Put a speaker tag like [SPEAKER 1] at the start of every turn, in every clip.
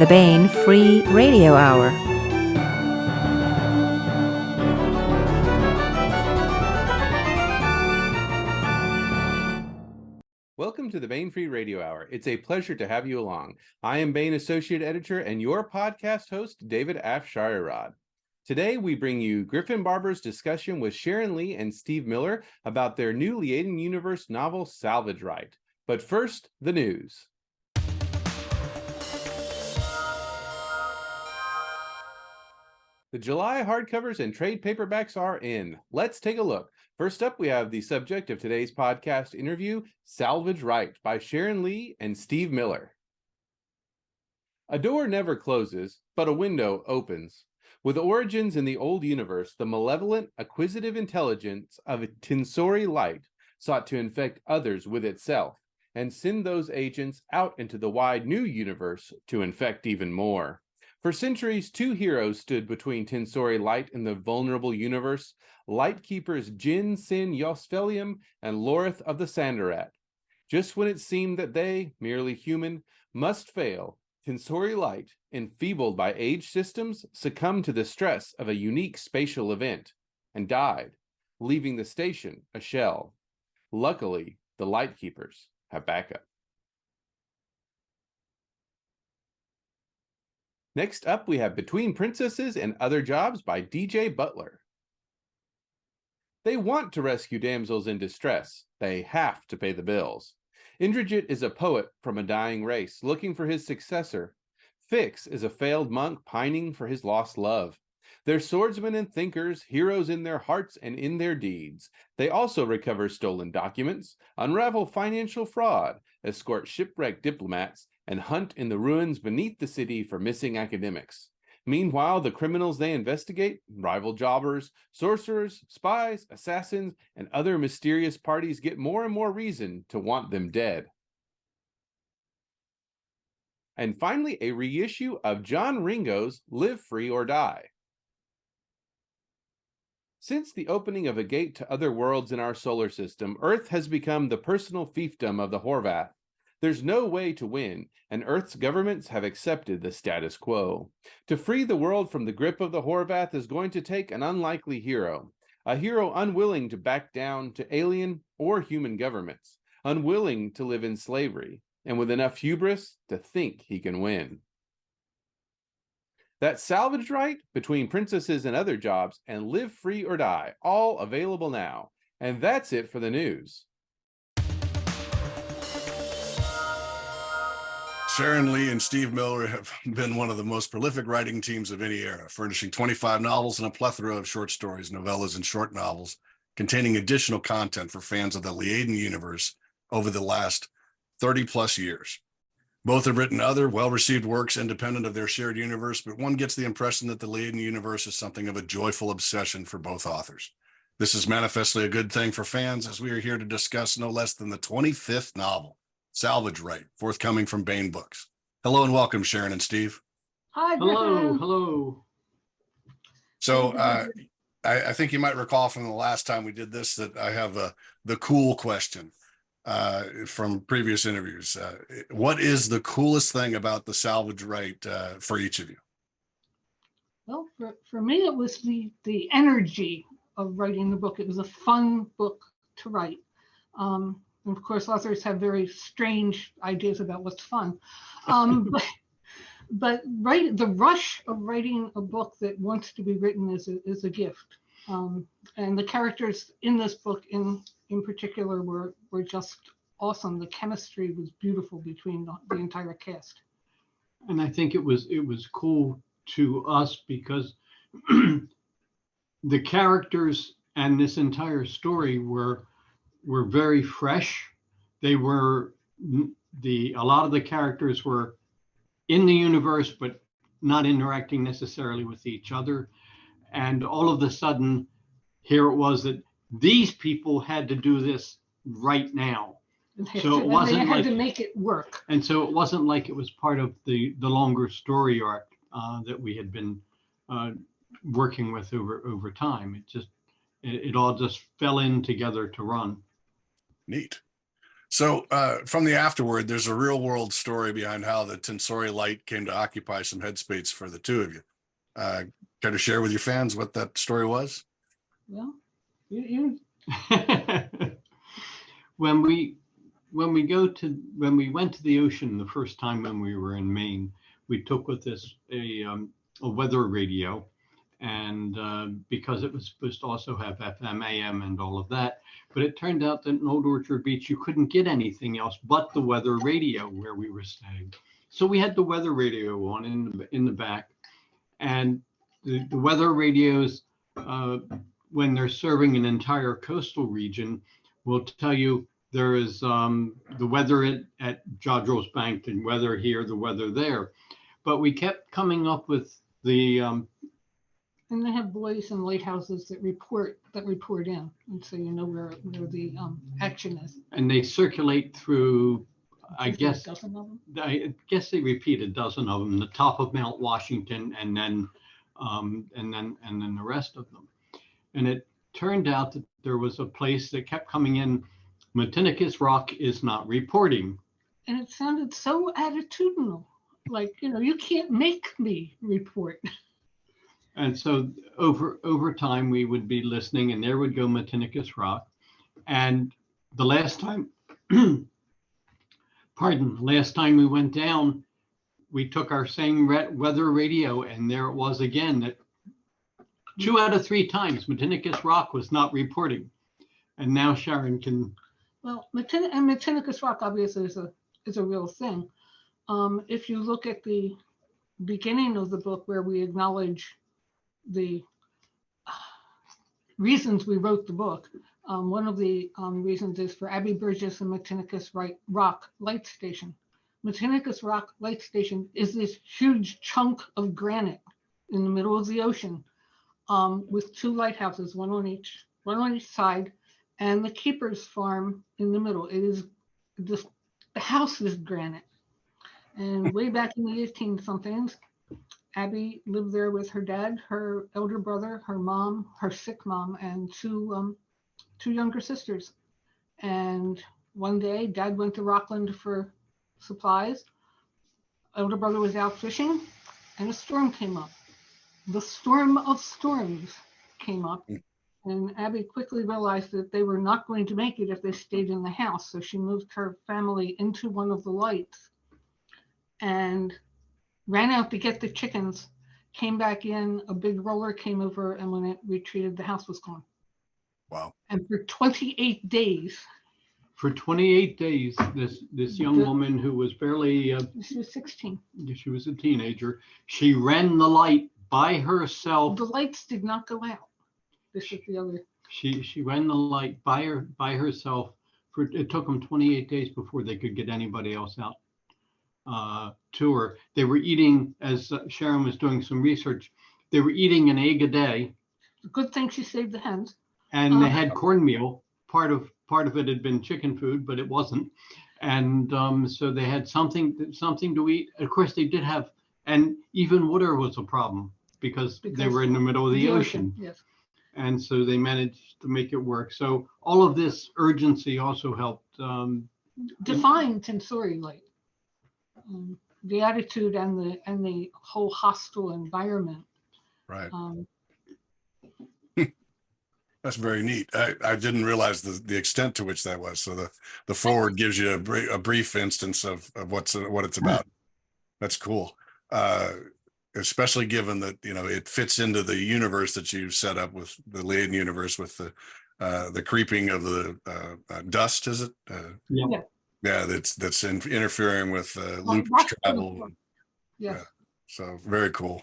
[SPEAKER 1] the Baen Free Radio Hour.
[SPEAKER 2] Welcome to the Baen Free Radio Hour. It's a pleasure to have you along. I am Baen Associate Editor and your podcast host, David Afsharirad. Today, we bring you Griffin Barber's discussion with Sharon Lee and Steve Miller about their new Liaden Universe novel, Salvage Right. But first, the news. The July hardcovers and trade paperbacks are in. Let's take a look. First up, we have the subject of today's podcast interview, Salvage Right by Sharon Lee and Steve Miller. A door never closes, but a window opens. With origins in the old universe, the malevolent, acquisitive intelligence of Tinsori Light sought to infect others with itself and send those agents out into the wide new universe to infect even more. For centuries, two heroes stood between Tinsori Light and the vulnerable universe, light keepers Jin Sin yos'Phelium and Lorith of the Sanderat. Just when it seemed that they, merely human, must fail, Tinsori Light, enfeebled by age systems, succumbed to the stress of a unique spatial event and died, leaving the station a shell. Luckily, the light keepers have backup. Next up, we have Between Princesses and Other Jobs by DJ Butler. They want to rescue damsels in distress. They have to pay the bills. Indrajit is a poet from a dying race looking for his successor. Fix is a failed monk pining for his lost love. They're swordsmen and thinkers, heroes in their hearts and in their deeds. They also recover stolen documents, unravel financial fraud, escort shipwrecked diplomats, and hunt in the ruins beneath the city for missing academics. Meanwhile, the criminals they investigate, rival jobbers, sorcerers, spies, assassins, and other mysterious parties get more and more reason to want them dead. And finally, a reissue of John Ringo's Live Free or Die. Since the opening of a gate to other worlds in our solar system, Earth has become the personal fiefdom of the Horvath. There's no way to win, and Earth's governments have accepted the status quo. To free the world from the grip of the Horvath is going to take an unlikely hero, a hero unwilling to back down to alien or human governments, unwilling to live in slavery, and with enough hubris to think he can win. That's Salvage Right, Between Princesses and Other Jobs, and Live Free or Die, all available now. And that's it for the news.
[SPEAKER 3] Sharon Lee and Steve Miller have been one of the most prolific writing teams of any era, furnishing 25 novels and a plethora of short stories, novellas, and short novels, containing additional content for fans of the Liaden Universe over the last 30-plus years. Both have written other well-received works independent of their shared universe, but one gets the impression that the Liaden Universe is something of a joyful obsession for both authors. This is manifestly a good thing for fans, as we are here to discuss no less than the 25th novel, Salvage Right, forthcoming from Baen Books. Hello and welcome, Sharon and Steve.
[SPEAKER 4] Hi, Griffin.
[SPEAKER 5] Hello.
[SPEAKER 3] So I think you might recall from the last time we did this that I have the cool question from previous interviews. What is the coolest thing about the Salvage Right for each of you?
[SPEAKER 4] Well, for me, it was the energy of writing the book. It was a fun book to write. And of course, authors have very strange ideas about what's fun. But the rush of writing a book that wants to be written is a gift. And the characters in this book in particular were just awesome. The chemistry was beautiful between the entire cast.
[SPEAKER 5] And I think it was cool to us because the characters and this entire story were very fresh. They were a lot of the characters were in the universe, but not interacting necessarily with each other. And all of a sudden, here it was that these people had to do this right now. So it wasn't
[SPEAKER 4] they had
[SPEAKER 5] like
[SPEAKER 4] to make it work.
[SPEAKER 5] And so it wasn't like it was part of the longer story arc that we had been working with over time. It all just fell in together to run.
[SPEAKER 3] Neat. So from the afterword, there's a real world story behind how the Tinsori Light came to occupy some headspace for the two of you. Care to share with your fans what that story was?
[SPEAKER 4] Well, you
[SPEAKER 5] when we went to the ocean the first time when we were in Maine, we took with us a weather radio, and because it was supposed to also have FM, AM, and all of that, but it turned out that in Old Orchard Beach you couldn't get anything else but the weather radio where we were staying. So we had the weather radio on in the back, and the weather radios, when they're serving an entire coastal region, will tell you there is the weather at Jodrell's Bank, and weather here, the weather there. But we kept coming up with the
[SPEAKER 4] and they have buoys and lighthouses that report in, and so you know where the action is.
[SPEAKER 5] And they circulate through, I guess,
[SPEAKER 4] a dozen of them.
[SPEAKER 5] I guess they repeat a dozen of them, the top of Mount Washington, and then the rest of them. And it turned out that there was a place that kept coming in, Matinicus Rock is not reporting.
[SPEAKER 4] And it sounded so attitudinal, like, you can't make me report.
[SPEAKER 5] And so over time, we would be listening, and there would go Matinicus Rock. And the last time, last time we went down, we took our same weather radio, and there it was again, that 2 out of 3 times Matinicus Rock was not reporting. And now Sharon can.
[SPEAKER 4] Well, Matinicus Rock obviously is a real thing. If you look at the beginning of the book where we acknowledge the reasons we wrote the book, one of the reasons is for Abbey Burgess and Matinicus Rock Light Station. Matinicus Rock Light Station is this huge chunk of granite in the middle of the ocean, with 2 lighthouses, one on each side, and the keeper's farm in the middle. It is the house is granite. And way back in the 18-somethings, Abby lived there with her dad, her elder brother, her mom, her sick mom, and 2 younger sisters. And one day, Dad went to Rockland for supplies. Elder brother was out fishing, and a storm came up. The storm of storms came up, and Abby quickly realized that they were not going to make it if they stayed in the house. So she moved her family into one of the lights and ran out to get the chickens, came back in, a big roller came over, and when it retreated, the house was gone.
[SPEAKER 3] Wow.
[SPEAKER 4] And for 28 days.
[SPEAKER 5] For 28 days, this young woman who was barely...
[SPEAKER 4] she was 16.
[SPEAKER 5] She was a teenager. She ran the light by herself.
[SPEAKER 4] The lights did not go out. This is the other.
[SPEAKER 5] She ran the light by herself. It took them 28 days before they could get anybody else out to her. They were eating, as Sharon was doing some research, they were eating an egg a day.
[SPEAKER 4] Good thing she saved the hens.
[SPEAKER 5] And they had cornmeal. Part of it had been chicken food, but it wasn't. And so they had something to eat. Of course, they did have, and even water was a problem because they were in the middle of the ocean.
[SPEAKER 4] Yes.
[SPEAKER 5] And so they managed to make it work. So all of this urgency also helped
[SPEAKER 4] define Tinsori Light. The attitude and the whole hostile environment.
[SPEAKER 3] Right. That's very neat. I didn't realize the extent to which that was. So the forward gives you a brief instance of what it's about. That's cool. Especially given that, it fits into the universe that you've set up with the Liaden Universe, with the creeping of the dust, is it?
[SPEAKER 4] Yeah.
[SPEAKER 3] Yeah, that's interfering with Lupus travel.
[SPEAKER 4] Yeah.
[SPEAKER 3] So very cool.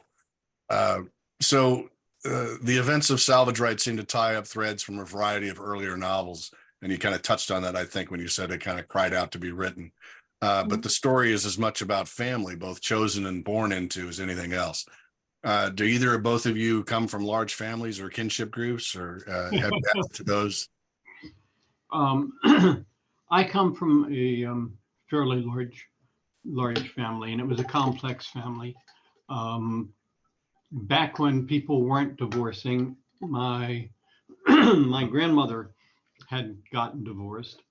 [SPEAKER 3] So the events of Salvage Right seem to tie up threads from a variety of earlier novels, and you kind of touched on that, I think, when you said it kind of cried out to be written. But the story is as much about family, both chosen and born into, as anything else. Do either or both of you come from large families or kinship groups, or have you added to those?
[SPEAKER 5] I come from a fairly large family, and it was a complex family. Back when people weren't divorcing, my my grandmother had gotten divorced,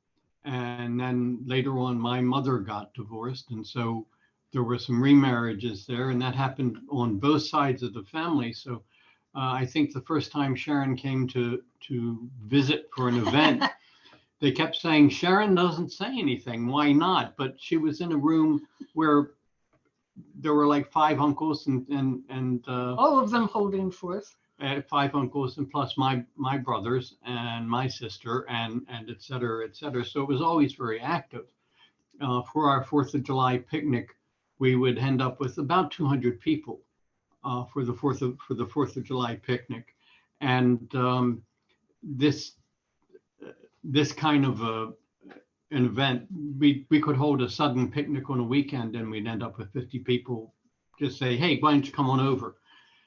[SPEAKER 5] And then later on, my mother got divorced. And so there were some remarriages there, and that happened on both sides of the family. So I think the first time Sharon came to visit for an event, they kept saying, Sharon doesn't say anything. Why not? But she was in a room where there were like 5 uncles and
[SPEAKER 4] all of them holding forth.
[SPEAKER 5] 5 uncles and plus my brothers and my sister and et cetera, et cetera. So it was always very active. For our 4th of July picnic, we would end up with about 200 people for the 4th of July picnic. And this kind of an event, we could hold a sudden picnic on a weekend and we'd end up with 50 people just say, hey, why don't you come on over?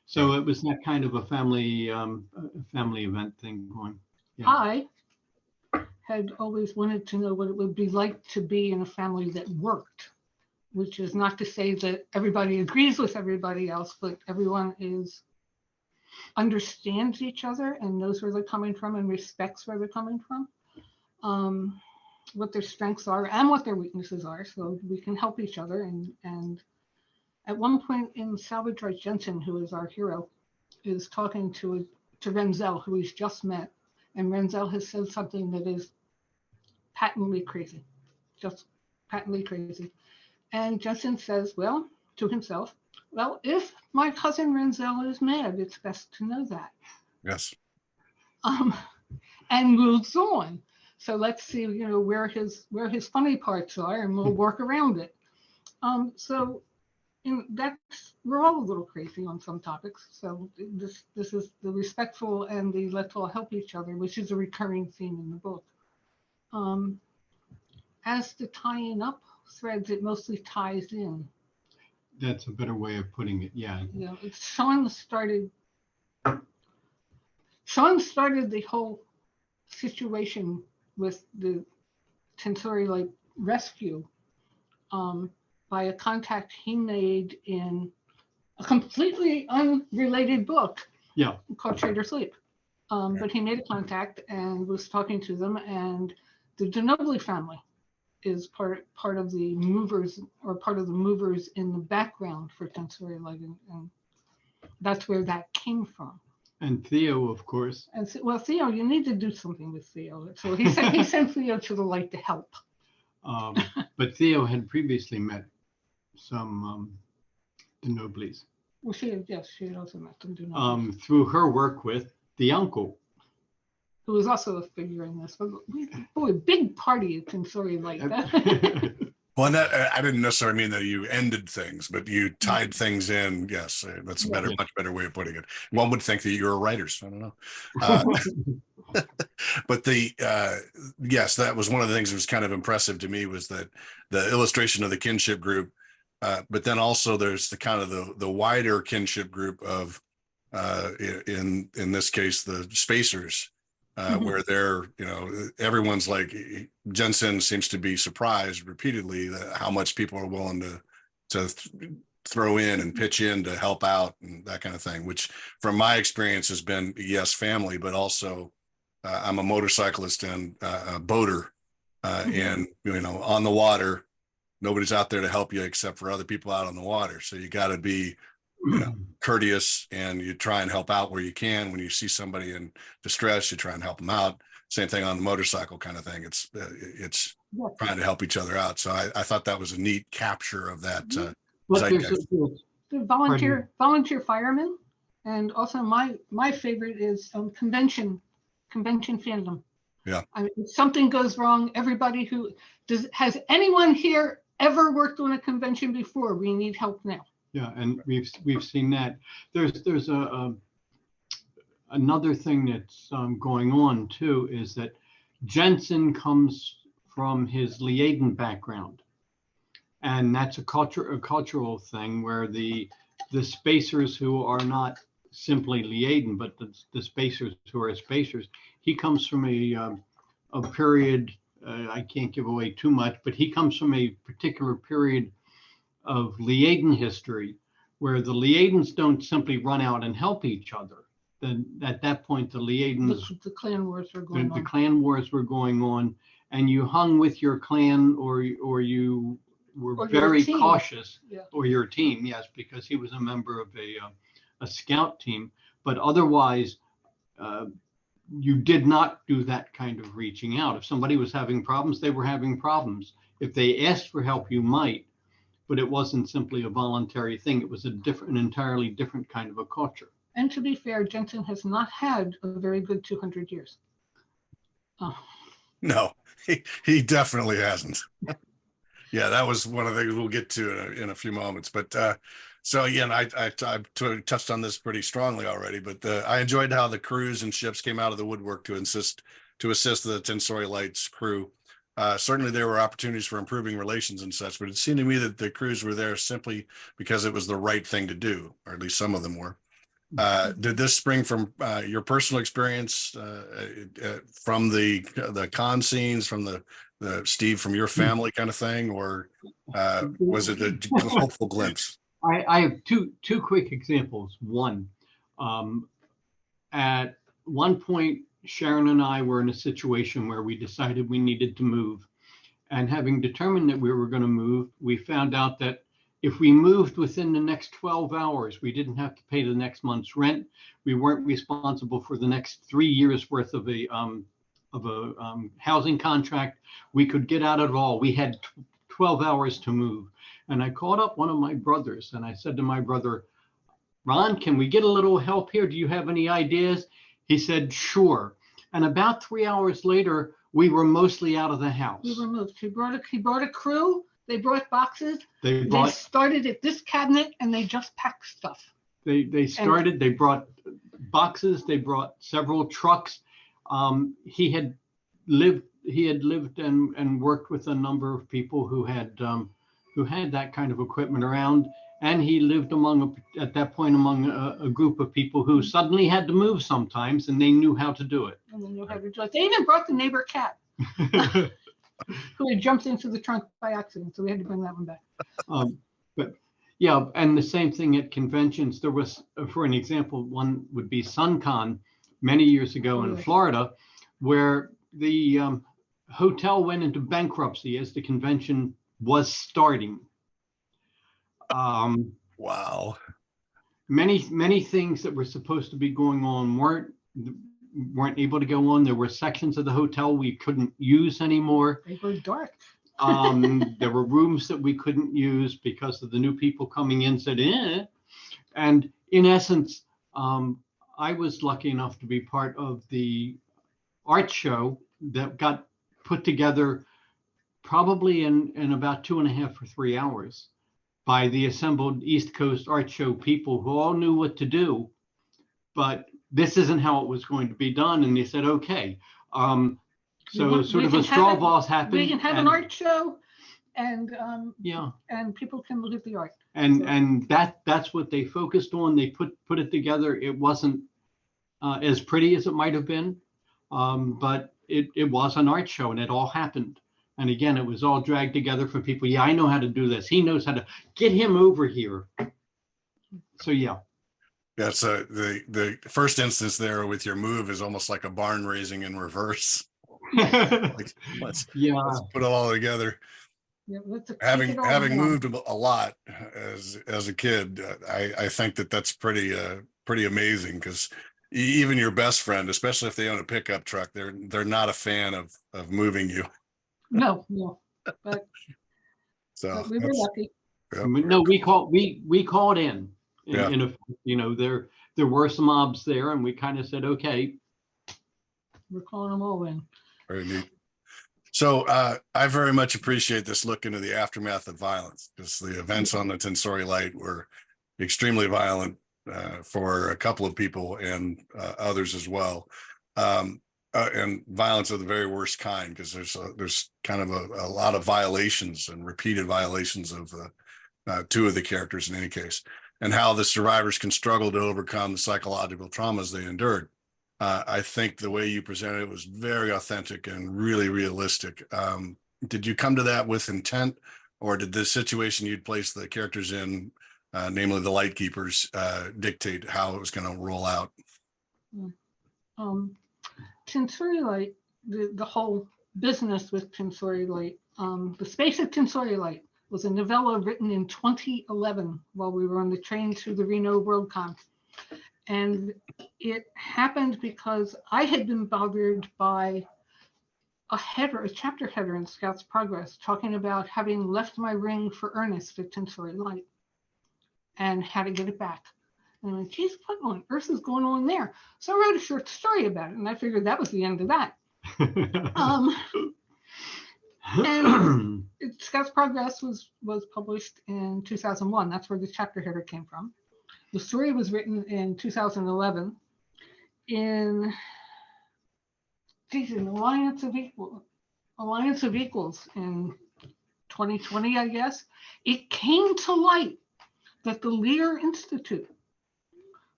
[SPEAKER 5] So it was that kind of a family event thing going. Yeah.
[SPEAKER 4] I had always wanted to know what it would be like to be in a family that worked, which is not to say that everybody agrees with everybody else, but everyone understands each other and knows where they're coming from and respects where they're coming from, what their strengths are and what their weaknesses are, so we can help each other. And at one point in Salvage Right, Jensen, who is our hero, is talking to Renzel, who he's just met, and Renzel has said something that is patently crazy, just patently crazy. And Jensen says, well, to himself, well, if my cousin Renzel is mad, it's best to know that.
[SPEAKER 3] Yes.
[SPEAKER 4] And moves on. So let's see, where his funny parts are, and we'll work around it. So we're all a little crazy on some topics. So this is the respectful and the let's all help each other, which is a recurring theme in the book. As the tying up threads, it mostly ties in.
[SPEAKER 5] That's a better way of putting it. Yeah.
[SPEAKER 4] Yeah. Sharon started the whole situation with the Tinsori Light rescue by a contact he made in a completely unrelated book.
[SPEAKER 5] Yeah.
[SPEAKER 4] Called Trader Sleep. But he made a contact and was talking to them, and the Denobly family is part of the movers, or part of the movers in the background for Tinsori Light, and that's where that came from.
[SPEAKER 5] And Theo, of course.
[SPEAKER 4] And well, Theo, you need to do something with Theo. So he sent Theo to the light to help.
[SPEAKER 5] But Theo had previously met some Denoblys.
[SPEAKER 4] Well, she had also met some Denoblys.
[SPEAKER 5] Through her work with the uncle,
[SPEAKER 4] who was also a figure in this. But boy, big party at Tinsori Light.
[SPEAKER 3] Well, and that, I didn't necessarily mean that you ended things, but you tied things in. Yes, that's a much better way of putting it. One would think that you're writers. I don't know. But yes, that was one of the things that was kind of impressive to me, was that the illustration of the kinship group, but then also there's the kind of the wider kinship group of, in this case, the spacers. Where they're, everyone's like, Jensen seems to be surprised repeatedly that how much people are willing to throw in and pitch in to help out and that kind of thing, which from my experience has been, yes, family, but also I'm a motorcyclist and a boater, and, on the water, nobody's out there to help you except for other people out on the water. So you got to be courteous, and you try and help out where you can. When you see somebody in distress, you try and help them out. Same thing on the motorcycle kind of thing. It's trying to help each other out. So I thought that was a neat capture of that.
[SPEAKER 4] The volunteer firemen, and also my favorite is convention fandom.
[SPEAKER 3] Yeah.
[SPEAKER 4] I mean, if something goes wrong, everybody has anyone here ever worked on a convention before? We need help now.
[SPEAKER 5] Yeah, and we've seen that. There's another thing that's going on too, is that Jensen comes from his Liaden background, and that's a cultural thing where the spacers who are not simply Liaden, but the spacers who are spacers. He comes from a period. I can't give away too much, but he comes from a particular period of Liaden history, where the Liadens don't simply run out and help each other. Then at that point, the Liadens,
[SPEAKER 4] the clan wars were going on.
[SPEAKER 5] The clan wars were going on, and you hung with your clan, or you were
[SPEAKER 4] Or your
[SPEAKER 5] very
[SPEAKER 4] team.
[SPEAKER 5] cautious,
[SPEAKER 4] Yeah.
[SPEAKER 5] or your team, yes, because he was a member of a scout team. But otherwise, you did not do that kind of reaching out. If somebody was having problems, they were having problems. If they asked for help, you might, but it wasn't simply a voluntary thing. It was an entirely different kind of a culture.
[SPEAKER 4] And to be fair, Jensen has not had a very good 200 years.
[SPEAKER 3] No, he definitely hasn't. Yeah, that was one of the things we'll get to in a few moments. But so again, I touched on this pretty strongly already, but I enjoyed how the crews and ships came out of the woodwork to assist the Tinsori Light's crew. Certainly there were opportunities for improving relations and such, but it seemed to me that the crews were there simply because it was the right thing to do, or at least some of them were. Did this spring from your personal experience, from the con scenes, from the Steve, from your family kind of thing, or was it a hopeful glimpse?
[SPEAKER 5] I have two quick examples. One, at one point, Sharon and I were in a situation where we decided we needed to move. And having determined that we were going to move, we found out that if we moved within the next 12 hours, we didn't have to pay the next month's rent. We weren't responsible for the next 3 years worth of a housing contract. We could get out of it all. We had 12 hours to move. And I called up one of my brothers and I said to my brother, Ron, can we get a little help here? Do you have any ideas? He said, sure. And about 3 hours later, we were mostly out of the house.
[SPEAKER 4] We were moved. He brought a crew. They brought boxes.
[SPEAKER 5] They
[SPEAKER 4] started at this cabinet and they just packed stuff.
[SPEAKER 5] They brought boxes. They brought several trucks. He had lived and worked with a number of people who had that kind of equipment around. And he lived at that point among a group of people who suddenly had to move sometimes, and they knew how to do it.
[SPEAKER 4] And they knew how to do it. They even brought the neighbor cat, who had jumped into the trunk by accident, so we had to bring that one back.
[SPEAKER 5] But yeah, and the same thing at conventions. There was, for an example, one would be SunCon many years ago in Florida, where the hotel went into bankruptcy as the convention was starting.
[SPEAKER 3] Wow.
[SPEAKER 5] Many things that were supposed to be going on weren't able to go on. There were sections of the hotel we couldn't use anymore.
[SPEAKER 4] They were dark.
[SPEAKER 5] There were rooms that we couldn't use because of the new people coming in said, eh. And in essence, I was lucky enough to be part of the art show that got put together probably in about 2.5 or 3 hours by the assembled East Coast art show people who all knew what to do, but this isn't how it was going to be done. And they said, okay. So sort of a straw boss happened.
[SPEAKER 4] We can have an art show and people can look at the art.
[SPEAKER 5] And that's what they focused on. They put it together. It wasn't as pretty as it might have been, but it was an art show and it all happened. And again, it was all dragged together for people. Yeah, I know how to do this. He knows how to get him over here. So yeah.
[SPEAKER 3] That's the first instance there with your move is almost like a barn raising in reverse. Let's put it all together.
[SPEAKER 4] Yeah,
[SPEAKER 3] having moved a lot as a kid, I think that's pretty amazing, because even your best friend, especially if they own a pickup truck, they're not a fan of moving you.
[SPEAKER 4] No, but we were lucky.
[SPEAKER 5] Yeah. No, we called in. There were some mobs there, and we kind of said, okay.
[SPEAKER 4] We're calling them all in.
[SPEAKER 3] Very neat. So I very much appreciate this look into the aftermath of violence, because the events on the Tinsori Light were extremely violent for a couple of people and others as well. And violence of the very worst kind, because there's kind of a lot of violations and repeated violations of two of the characters in any case, and how the survivors can struggle to overcome the psychological traumas they endured. I think the way you presented it was very authentic and really realistic. Did you come to that with intent, or did the situation you'd place the characters in, namely the Light Keepers, dictate how it was going to roll out?
[SPEAKER 4] Tinsori Light, the whole business with Tinsori Light. The Space of Tinsori Light was a novella written in 2011 while we were on the train through the Reno Worldcon. And it happened because I had been bothered by a chapter header in Scout's Progress, talking about having left my ring for Ernest at Tinsori Light and how to get it back. And I went, geez, what on earth is going on there? So I wrote a short story about it, and I figured that was the end of that. And Scout's Progress was published in 2001. That's where the chapter header came from. The story was written in 2011 in an Alliance of Equals in 2020, I guess. It came to light that the Lear Institute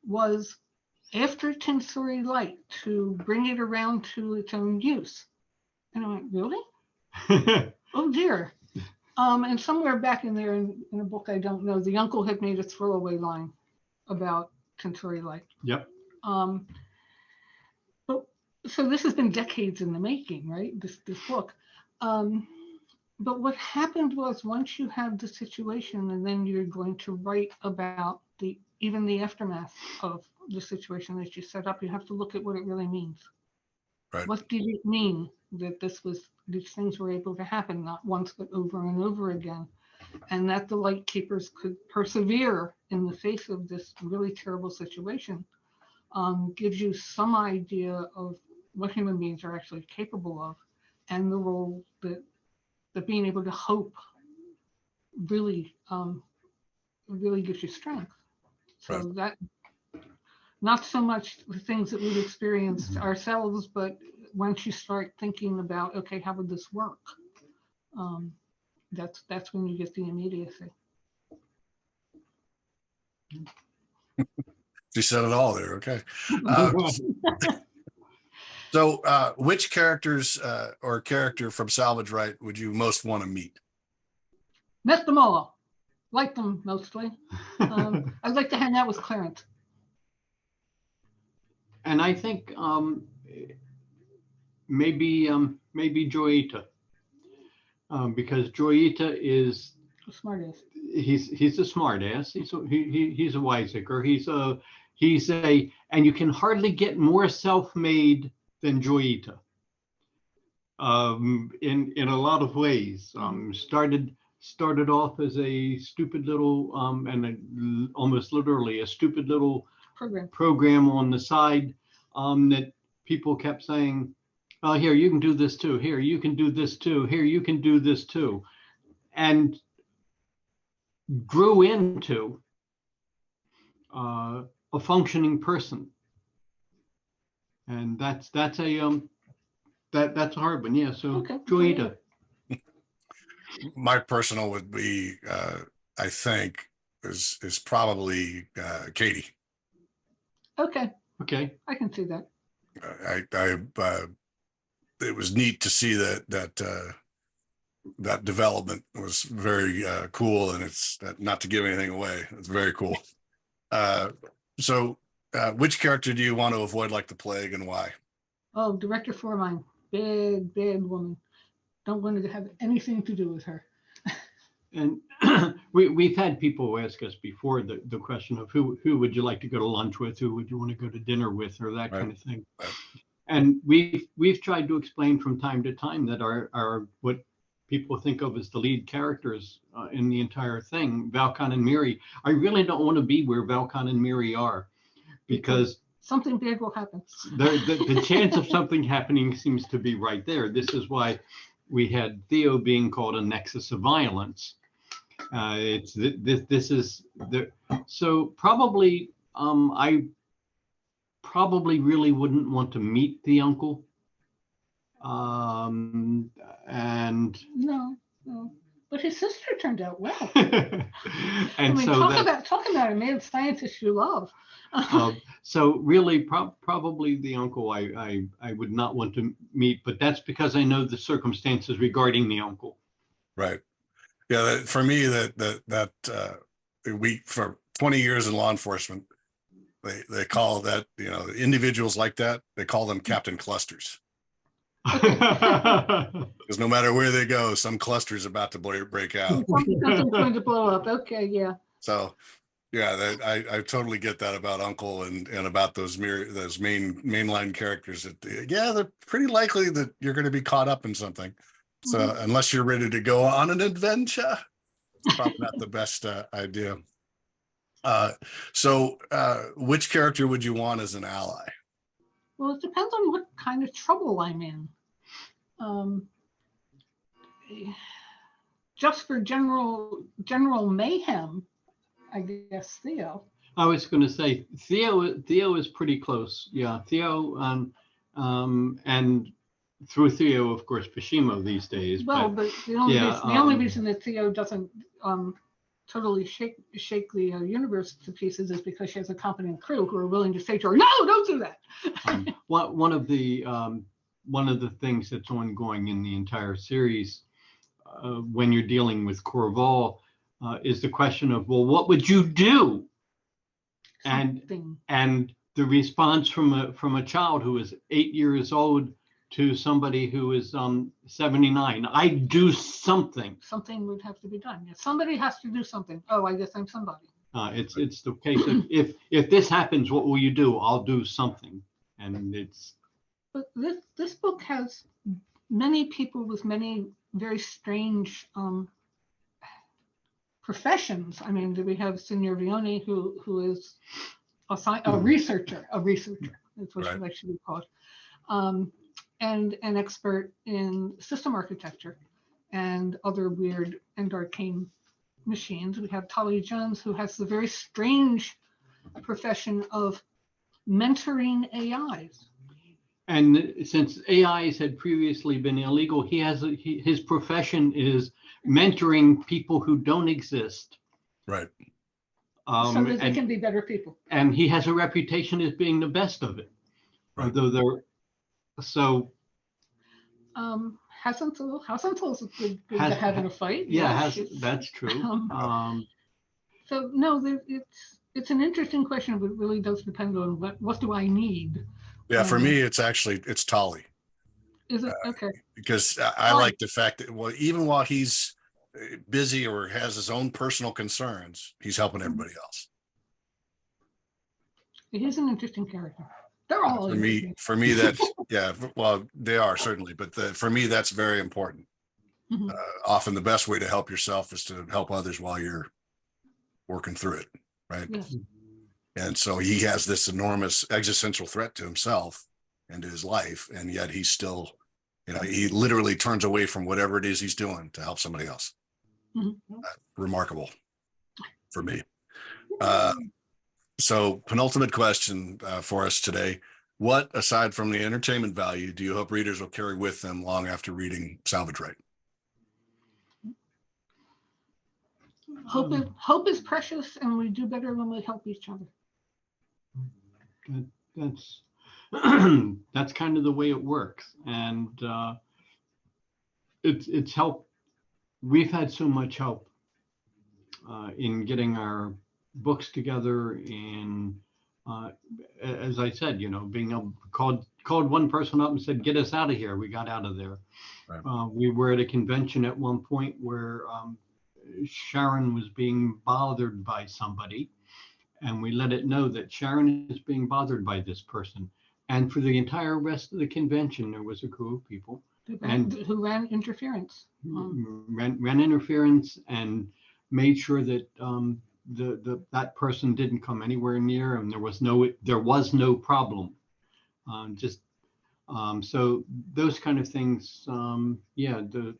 [SPEAKER 4] was after Tinsori Light to bring it around to its own use. And I went, really? Oh dear. And somewhere back in there in a book I don't know, the uncle had made a throwaway line about Tinsori Light.
[SPEAKER 5] Yep.
[SPEAKER 4] So this has been decades in the making, right? This book. But what happened was, once you have the situation, and then you're going to write about even the aftermath of the situation that you set up, you have to look at what it really means.
[SPEAKER 3] Right.
[SPEAKER 4] What did it mean that these things were able to happen, not once, but over and over again, and that the Light Keepers could persevere in the face of this really terrible situation, gives you some idea of what human beings are actually capable of, and the role that being able to hope really gives you strength. So
[SPEAKER 3] Right.
[SPEAKER 4] that, not so much the things that we've experienced ourselves, but once you start thinking about, okay, how would this work? That's when you get the immediacy.
[SPEAKER 3] You said it all there. Okay. So which characters or character from Salvage Right would you most want to meet?
[SPEAKER 4] Met them all. Like them mostly. I'd like to hang out with Clarence.
[SPEAKER 5] And I think maybe Joyita, because Joyita is
[SPEAKER 4] Smartass.
[SPEAKER 5] He's a smartass. He's a wiseacre. He's a and you can hardly get more self-made than Joyita. In a lot of ways. Started off as a stupid little almost literally a stupid little program on the side that people kept saying, oh, here, you can do this too. Here, you can do this too. Here, you can do this too. And grew into a functioning person. And that's a hard one. Yeah. So
[SPEAKER 4] Okay.
[SPEAKER 5] Joyita.
[SPEAKER 3] My personal would be, I think, is probably Katie.
[SPEAKER 4] Okay.
[SPEAKER 5] Okay.
[SPEAKER 4] I can see that.
[SPEAKER 3] It was neat to see that development was very cool, and it's not to give anything away. It's very cool. So which character do you want to avoid like the plague, and why?
[SPEAKER 4] Oh, Director Formine, bad woman. Don't want to have anything to do with her.
[SPEAKER 5] And we've had people ask us before the question of who would you like to go to lunch with, who would you want to go to dinner with, or that kind of thing.
[SPEAKER 3] Right.
[SPEAKER 5] And we've tried to explain from time to time that our what people think of as the lead characters in the entire thing, Valcon and Miri. I really don't want to be where Valcon and Miri are, because
[SPEAKER 4] something big will happen.
[SPEAKER 5] The chance of something happening seems to be right there. This is why we had Theo being called a nexus of violence. So probably I probably really wouldn't want to meet the uncle. And
[SPEAKER 4] no, but his sister turned out well.
[SPEAKER 5] And
[SPEAKER 4] I mean,
[SPEAKER 5] so
[SPEAKER 4] talk about a mad scientist you love.
[SPEAKER 5] So really, probably the uncle I would not want to meet, but that's because I know the circumstances regarding the uncle.
[SPEAKER 3] Right. Yeah. For me, that we for 20 years in law enforcement, they call that, individuals like that, they call them Captain Clusters. Because no matter where they go, some cluster's about to break out.
[SPEAKER 4] Something's going to blow up. Okay, yeah.
[SPEAKER 3] So, yeah, I totally get that about Uncle and about those mainline characters. That they're pretty likely that you're going to be caught up in something. So unless you're ready to go on an adventure, it's probably not the best idea. So which character would you want as an ally?
[SPEAKER 4] Well, it depends on what kind of trouble I'm in. Just for general mayhem, I guess Theo.
[SPEAKER 5] I was going to say Theo is pretty close. Yeah, Theo and through Theo, of course, Pashimo these days.
[SPEAKER 4] Well, but the only reason that Theo doesn't totally shake the universe to pieces is because she has a competent crew who are willing to say to her, "No, don't do that."
[SPEAKER 5] One of the things that's ongoing in the entire series, when you're dealing with Corval, is the question of, well, what would you do? And the response from a child who is 8 years old to somebody who is 79, I do something.
[SPEAKER 4] Something would have to be done. Yes, somebody has to do something. Oh, I guess I'm somebody.
[SPEAKER 5] It's the case of if this happens, what will you do? I'll do something, and it's.
[SPEAKER 4] But this book has many people with many very strange professions. I mean, we have Signor Vioni, who is a researcher. That's what
[SPEAKER 3] Right.
[SPEAKER 4] she should be called. And an expert in system architecture and other weird and arcane machines. We have Talia Jones, who has the very strange profession of mentoring AIs.
[SPEAKER 5] And since AIs had previously been illegal, his profession is mentoring people who don't exist.
[SPEAKER 3] Right.
[SPEAKER 4] So that they can be better people.
[SPEAKER 5] And he has a reputation as being the best of it.
[SPEAKER 3] Right.
[SPEAKER 5] Although they're so.
[SPEAKER 4] Hasenthal is good to have in a fight.
[SPEAKER 5] Yeah, that's true.
[SPEAKER 4] So no, it's an interesting question, but it really does depend on what do I need.
[SPEAKER 3] Yeah, for me, it's Tali.
[SPEAKER 4] Is it okay?
[SPEAKER 3] Because I like the fact that even while he's busy or has his own personal concerns, he's helping everybody else.
[SPEAKER 4] He's an interesting character. They're all
[SPEAKER 3] for me that's well, they are certainly, but for me that's very important.
[SPEAKER 4] Mm-hmm.
[SPEAKER 3] Often the best way to help yourself is to help others while you're working through it, right?
[SPEAKER 4] Yes.
[SPEAKER 3] And so he has this enormous existential threat to himself and to his life, and yet he's still, he literally turns away from whatever it is he's doing to help somebody else.
[SPEAKER 4] Mm-hmm.
[SPEAKER 3] Remarkable for me. So penultimate question for us today. What, aside from the entertainment value, do you hope readers will carry with them long after reading Salvage Right?
[SPEAKER 4] Hope is precious, and we do better when we help each other.
[SPEAKER 5] That's kind of the way it works, and it's help. We've had so much help in getting our books together, and as I said, being able called one person up and said, "Get us out of here." We got out of there. Right. We were at a convention at one point where Sharon was being bothered by somebody, and we let it know that Sharon is being bothered by this person. And for the entire rest of the convention, there was a crew of people
[SPEAKER 4] who ran interference.
[SPEAKER 5] Ran interference and made sure that that person didn't come anywhere near, and there was no problem. So those kind of things. The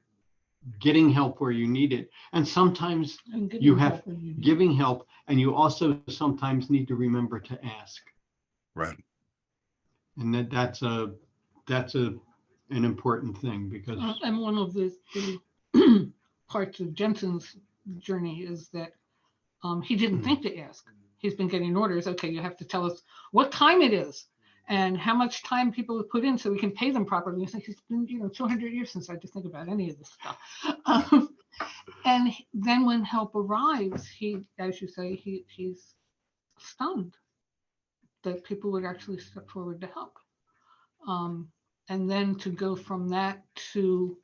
[SPEAKER 5] getting help where you need it, and sometimes you have giving help, and you also sometimes need to remember to ask.
[SPEAKER 3] Right.
[SPEAKER 5] And that's an important thing, because
[SPEAKER 4] and one of the parts of Jensen's journey is that he didn't think to ask. He's been getting orders. Okay, you have to tell us what time it is and how much time people have put in so we can pay them properly. It's like, it's been 200 years since I had to think about any of this stuff. And then when help arrives, he, as you say, he's stunned that people would actually step forward to help. and then to go from that to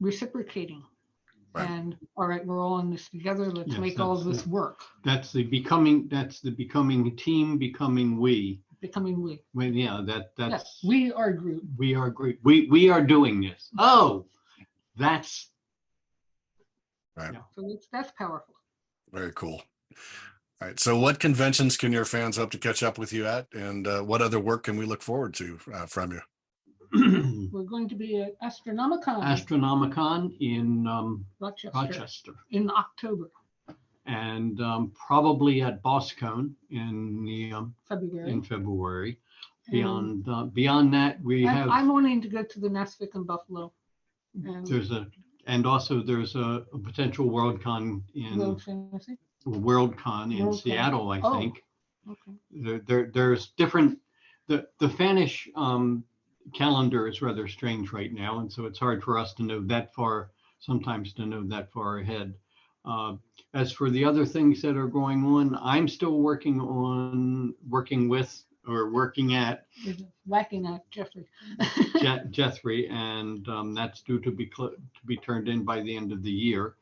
[SPEAKER 4] reciprocating.
[SPEAKER 3] Right.
[SPEAKER 4] And all right, we're all in this together. Let's
[SPEAKER 5] Yes,
[SPEAKER 4] make all
[SPEAKER 5] that's
[SPEAKER 4] this work.
[SPEAKER 5] That's the becoming team, becoming we.
[SPEAKER 4] Becoming we.
[SPEAKER 5] Well, yeah, that's
[SPEAKER 4] Yes, we are Groot.
[SPEAKER 5] we are great. We are doing this. Oh, that's
[SPEAKER 3] Right.
[SPEAKER 5] Yeah.
[SPEAKER 4] So that's powerful.
[SPEAKER 3] Very cool. All right. So what conventions can your fans hope to catch up with you at? And what other work can we look forward to from you?
[SPEAKER 4] We're going to be at Astronomicon,
[SPEAKER 5] Astronomicon in
[SPEAKER 4] Rochester in October,
[SPEAKER 5] and probably at BosCon
[SPEAKER 4] February.
[SPEAKER 5] February.
[SPEAKER 4] And-
[SPEAKER 5] Beyond that, we
[SPEAKER 4] and
[SPEAKER 5] have
[SPEAKER 4] I'm wanting to go to the NASFIC in Buffalo. And
[SPEAKER 5] there's a potential WorldCon in
[SPEAKER 4] World Fantasy.
[SPEAKER 5] WorldCon in
[SPEAKER 4] WorldCon.
[SPEAKER 5] Seattle, I
[SPEAKER 4] Oh.
[SPEAKER 5] think.
[SPEAKER 4] Okay.
[SPEAKER 5] There's different. The Fanish calendar is rather strange right now, and so it's hard for us to know that far. Sometimes to know that far ahead. As for the other things that are going on, I'm still working at
[SPEAKER 4] Whacking at Jeffrey.
[SPEAKER 5] Jeffrey, and that's due to be turned in by the end of the year.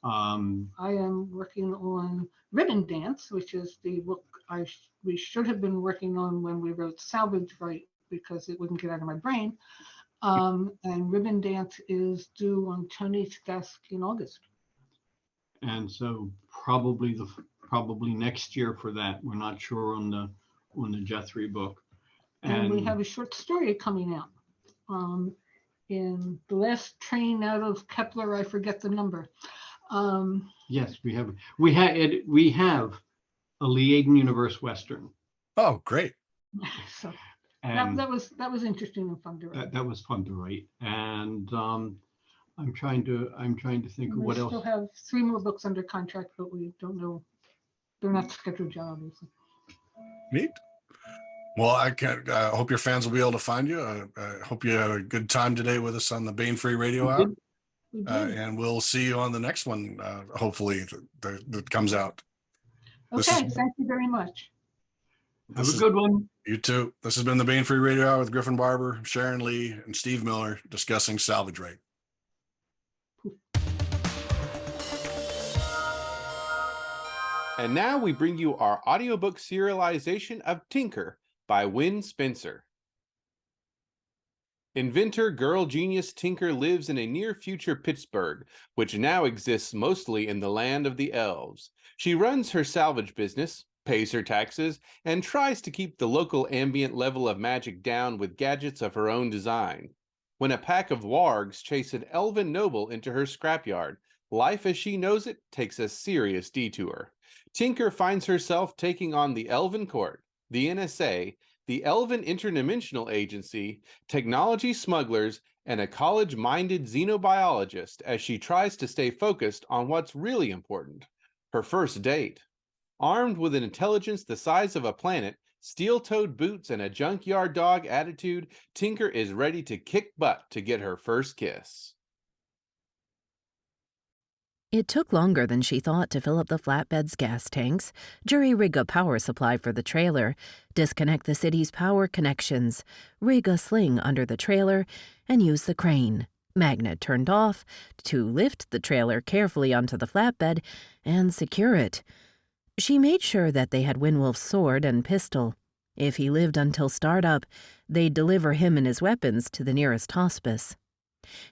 [SPEAKER 4] I am working on Ribbon Dance, which is the book we should have been working on when we wrote Salvage Right, because it wouldn't get out of my brain. And Ribbon Dance is due on Tony's desk in August.
[SPEAKER 5] And so probably next year for that. We're not sure on the Jeffrey book.
[SPEAKER 4] And we have a short story coming out. In the last train out of Kepler, I forget the number.
[SPEAKER 5] Yes, we have a Liaden Universe Western.
[SPEAKER 3] Oh, great.
[SPEAKER 4] So
[SPEAKER 5] And
[SPEAKER 4] that was interesting and fun to write.
[SPEAKER 5] that was fun to write. And I'm trying to think of
[SPEAKER 4] We
[SPEAKER 5] what
[SPEAKER 4] still
[SPEAKER 5] else.
[SPEAKER 4] have 3 more books under contract, but we don't know. They're not scheduled yet, obviously.
[SPEAKER 3] Neat. Well, I hope your fans will be able to find you. I hope you had a good time today with us on the Baen Free Radio Hour.
[SPEAKER 4] We did.
[SPEAKER 3] And we'll see you on the next one, hopefully, that comes out.
[SPEAKER 4] Okay, thank you very much.
[SPEAKER 5] Have a good one.
[SPEAKER 3] You too. This has been the Baen Free Radio Hour with Griffin Barber, Sharon Lee, and Steve Miller discussing Salvage Right.
[SPEAKER 2] And now we bring you our audiobook serialization of Tinker by Wen Spencer. Inventor girl genius Tinker lives in a near-future Pittsburgh, which now exists mostly in the land of the elves. She runs her salvage business, pays her taxes, and tries to keep the local ambient level of magic down with gadgets of her own design. When a pack of wargs chase an elven noble into her scrapyard, life as she knows it takes a serious detour. Tinker finds herself taking on the Elven Court, the NSA, the Elven Interdimensional Agency, technology smugglers, and a college-minded xenobiologist as she tries to stay focused on what's really important, her first date. Armed with an intelligence the size of a planet, steel-toed boots, and a junkyard dog attitude, Tinker is ready to kick butt to get her first kiss.
[SPEAKER 1] It took longer than she thought to fill up the flatbed's gas tanks, jury-rig a power supply for the trailer, disconnect the city's power connections, rig a sling under the trailer, and use the crane, magnet turned off, to lift the trailer carefully onto the flatbed and secure it. She made sure that they had Winwolf's sword and pistol. If he lived until startup, they'd deliver him and his weapons to the nearest hospice.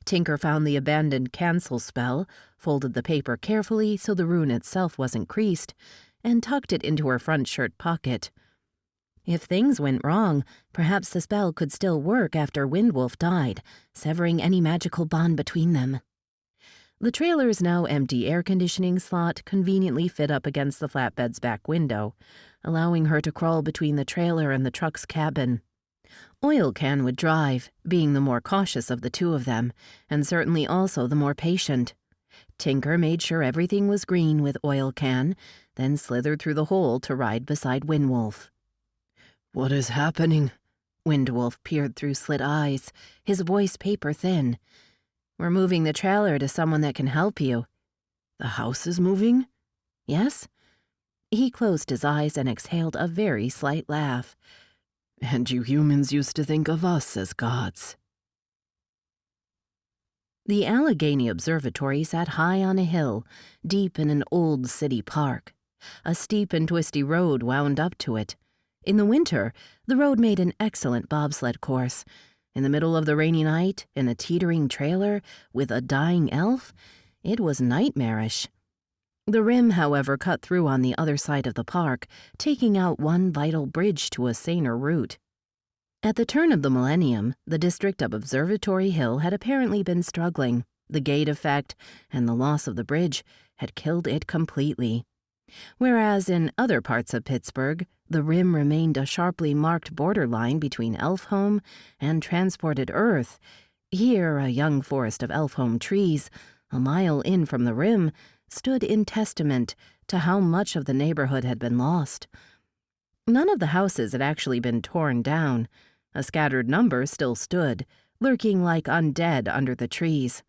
[SPEAKER 1] Tinker found the abandoned cancel spell, folded the paper carefully so the rune itself wasn't creased, and tucked it into her front shirt pocket. If things went wrong, perhaps the spell could still work after Windwolf died, severing any magical bond between them. The trailer's now empty air conditioning slot conveniently fit up against the flatbed's back window, allowing her to crawl between the trailer and the truck's cabin. Oil Can would drive, being the more cautious of the two of them, and certainly also the more patient. Tinker made sure everything was green with Oil Can, then slithered through the hole to ride beside Windwolf. "What is happening?" Windwolf peered through slit eyes, his voice paper-thin. "We're moving the trailer to someone that can help you." "The house is moving?" "Yes." He closed his eyes and exhaled a very slight laugh. And you humans used to think of us as gods. The Allegheny Observatory sat high on a hill, deep in an old city park. A steep and twisty road wound up to it. In the winter, the road made an excellent bobsled course. In the middle of the rainy night, in a teetering trailer, with a dying elf, it was nightmarish. The rim, however, cut through on the other side of the park, taking out one vital bridge to a saner route. At the turn of the millennium, the district of Observatory Hill had apparently been struggling. The gate effect and the loss of the bridge had killed it completely. Whereas in other parts of Pittsburgh, the rim remained a sharply marked borderline between elf home and transported earth, here a young forest of elf home trees, a mile in from the rim, stood in testament to how much of the neighborhood had been lost. None of the houses had actually been torn down. A scattered number still stood, lurking like undead under the trees.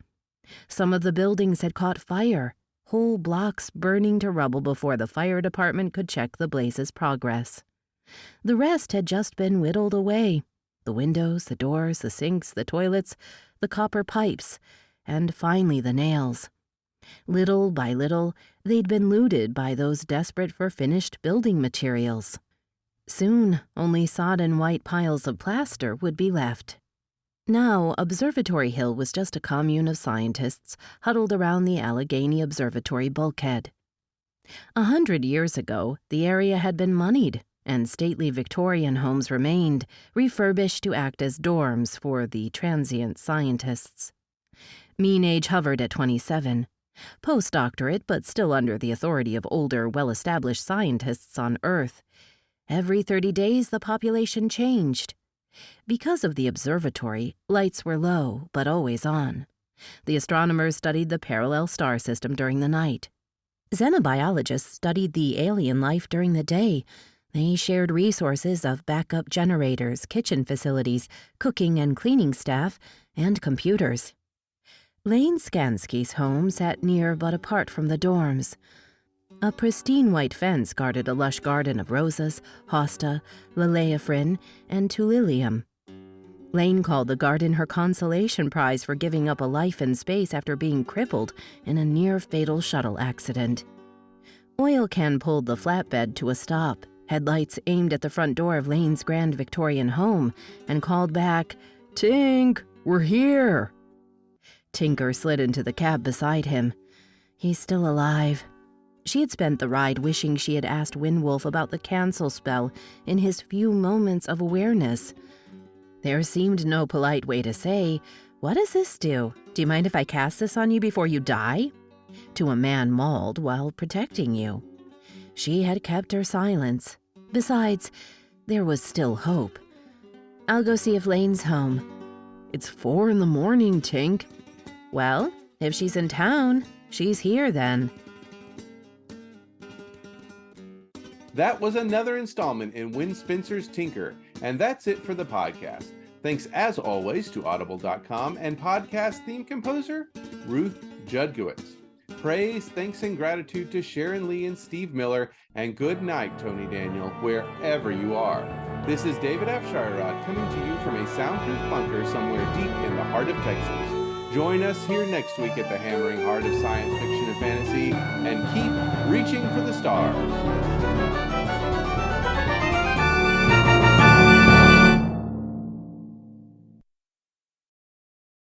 [SPEAKER 1] Some of the buildings had caught fire, whole blocks burning to rubble before the fire department could check the blaze's progress. The rest had just been whittled away. The windows, the doors, the sinks, the toilets, the copper pipes, and finally the nails. Little by little, they'd been looted by those desperate for finished building materials. Soon, only sodden white piles of plaster would be left. Now, Observatory Hill was just a commune of scientists huddled around the Allegheny Observatory bulkhead. 100 years ago, the area had been moneyed, and stately Victorian homes remained, refurbished to act as dorms for the transient scientists. Mean age hovered at 27. Postdoctorate, but still under the authority of older, well-established scientists on Earth. Every 30 days, the population changed. Because of the observatory, lights were low, but always on. The astronomers studied the parallel star system during the night. Xenobiologists studied the alien life during the day. They shared resources of backup generators, kitchen facilities, cooking and cleaning staff, and computers. Lane Skansky's home sat near but apart from the dorms. A pristine white fence guarded a lush garden of roses, hosta, leleafrin, and tulilium. Lane called the garden her consolation prize for giving up a life in space after being crippled in a near-fatal shuttle accident. Oil Can pulled the flatbed to a stop, headlights aimed at the front door of Lane's grand Victorian home, and called back, "Tink, we're here." Tinker slid into the cab beside him. He's still alive. She had spent the ride wishing she had asked Windwolf about the cancel spell in his few moments of awareness. There seemed no polite way to say, "What does this do? Do you mind if I cast this on you before you die?" to a man mauled while protecting you. She had kept her silence. Besides, there was still hope. "I'll go see if Lane's home." "It's 4 in the morning, Tink." "Well, if she's in town, she's here then."
[SPEAKER 2] That was another installment in Wen Spencer's Tinker, and that's it for the podcast. Thanks as always to Audible.com and podcast theme composer Ruth Judkowitz. Praise, thanks, and gratitude to Sharon Lee and Steve Miller, and good night, Tony Daniel, wherever you are. This is David Afsharirad coming to you from a soundproof bunker somewhere deep in the heart of Texas. Join us here next week at the hammering heart of science fiction and fantasy, and keep reaching for the stars.